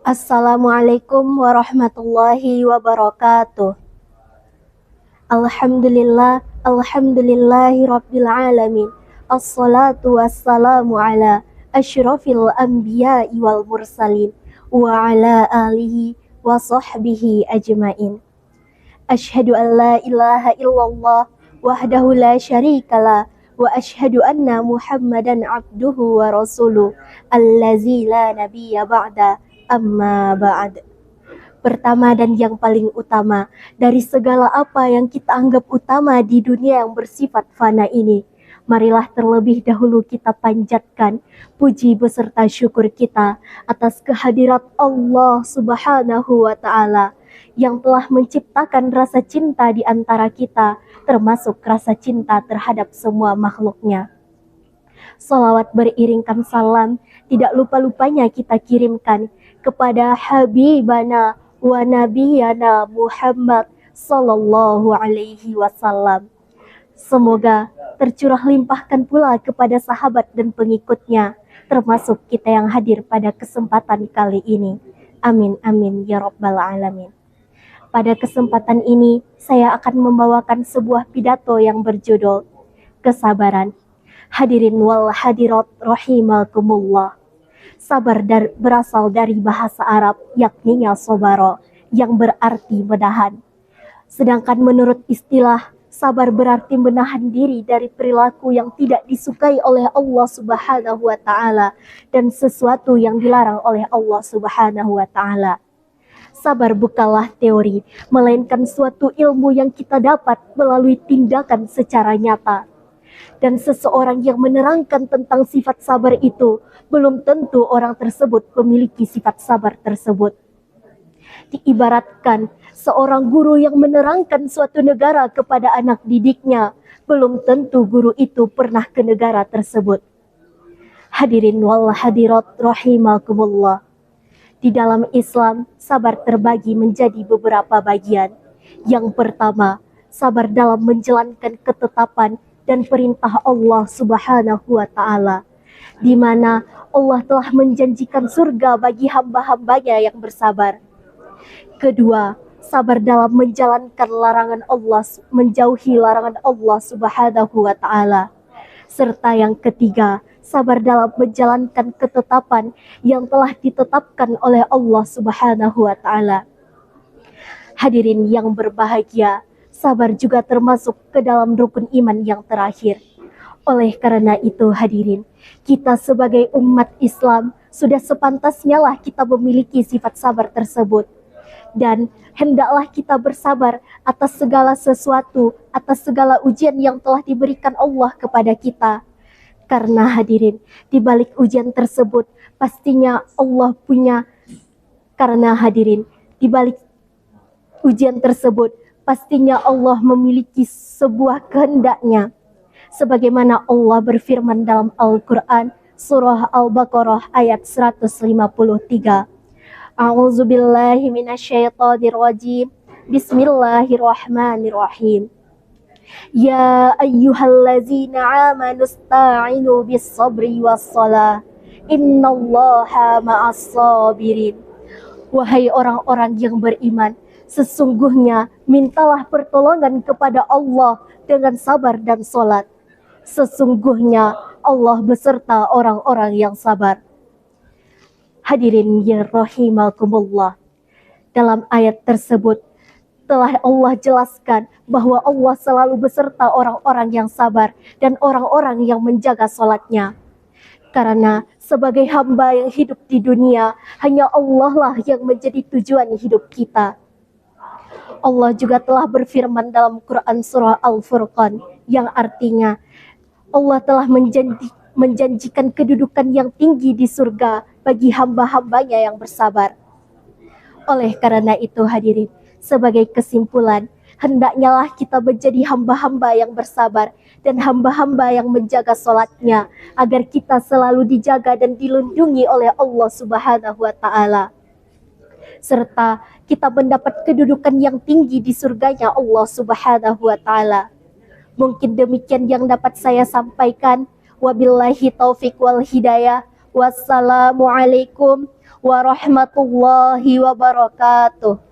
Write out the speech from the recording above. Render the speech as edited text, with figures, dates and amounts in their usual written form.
Assalamualaikum warahmatullahi wabarakatuh. Alhamdulillahi rabbil alamin. Assalatu wassalamu ala asyrafil anbiya'i wal mursalin wa ala alihi wa sahbihi ajmain. Asyhadu an la ilaha illallah wahdahu la syarikalah wa asyhadu anna Muhammadan abduhu wa rasuluh allazi la nabiyya ba'da amma ba'd. Pertama dan yang paling utama dari segala apa yang kita anggap utama di dunia yang bersifat fana ini, marilah terlebih dahulu kita panjatkan puji beserta syukur kita atas kehadirat Allah Subhanahu wa Ta'ala yang telah menciptakan rasa cinta di antara kita, termasuk rasa cinta terhadap semua makhluknya. Salawat beriringkan salam tidak lupa-lupanya kita kirimkan kepada Habibana wa Nabiyana Muhammad sallallahu alaihi wasallam. Semoga tercurah limpahkan pula kepada sahabat dan pengikutnya, termasuk kita yang hadir pada kesempatan kali ini. Amin amin ya rabbal alamin. Pada kesempatan ini saya akan membawakan sebuah pidato yang berjudul Kesabaran. Hadirin wal hadirat rahimakumullah. Sabar berasal dari bahasa Arab yakninya sobaro, yang berarti menahan. Sedangkan menurut istilah, sabar berarti menahan diri dari perilaku yang tidak disukai oleh Allah Subhanahu wa Ta'ala dan sesuatu yang dilarang oleh Allah Subhanahu wa Ta'ala. Sabar bukanlah teori, melainkan suatu ilmu yang kita dapat melalui tindakan secara nyata. Dan seseorang yang menerangkan tentang sifat sabar itu, belum tentu orang tersebut memiliki sifat sabar tersebut. Diibaratkan seorang guru yang menerangkan suatu negara kepada anak didiknya, belum tentu guru itu pernah ke negara tersebut. Hadirin wal hadirat rahimakumullah. Di dalam Islam, sabar terbagi menjadi beberapa bagian. Yang pertama, sabar dalam menjalankan ketetapan dan perintah Allah Subhanahu wa Ta'ala, di mana Allah telah menjanjikan surga bagi hamba-hambanya yang bersabar. Kedua, sabar dalam menjalankan larangan Allah, menjauhi larangan Allah Subhanahu wa Ta'ala. Serta yang ketiga, sabar dalam menjalankan ketetapan yang telah ditetapkan oleh Allah Subhanahu wa Ta'ala. Hadirin yang berbahagia, sabar juga termasuk ke dalam rukun iman yang terakhir. Oleh karena itu hadirin, kita sebagai umat Islam sudah sepantasnya lah kita memiliki sifat sabar tersebut. Dan hendaklah kita bersabar atas segala sesuatu, atas segala ujian yang telah diberikan Allah kepada kita. Karena hadirin, di balik ujian tersebut pastinya Allah punya, karena hadirin, di balik ujian tersebut pastinya Allah memiliki sebuah kehendaknya. Sebagaimana Allah berfirman dalam Al-Quran, surah Al-Baqarah ayat 153. A'udzubillahi minasyaitonirrajim. Bismillahirrahmanirrahim. Ya ayyuhallazina amanu sta'inu bis sabri was salah. Innallaha ma'as sabirin. Wahai orang-orang yang beriman, sesungguhnya mintalah pertolongan kepada Allah dengan sabar dan sholat. Sesungguhnya Allah beserta orang-orang yang sabar. Hadirin ya rahimakumullah. Dalam ayat tersebut telah Allah jelaskan bahwa Allah selalu beserta orang-orang yang sabar dan orang-orang yang menjaga sholatnya. Karena sebagai hamba yang hidup di dunia, hanya Allah lah yang menjadi tujuan hidup kita. Allah juga telah berfirman dalam Quran surah Al-Furqan yang artinya Allah telah menjanjikan kedudukan yang tinggi di surga bagi hamba-hambanya yang bersabar. Oleh karena itu hadirin, sebagai kesimpulan, hendaknya lah kita menjadi hamba-hamba yang bersabar dan hamba-hamba yang menjaga sholatnya agar kita selalu dijaga dan dilindungi oleh Allah Subhanahu wa Ta'ala. Serta kita mendapat kedudukan yang tinggi di surganya Allah Subhanahu wa Ta'ala. Mungkin demikian yang dapat saya sampaikan. Wabillahi taufik wal hidayah. Wassalamualaikum warahmatullahi wabarakatuh.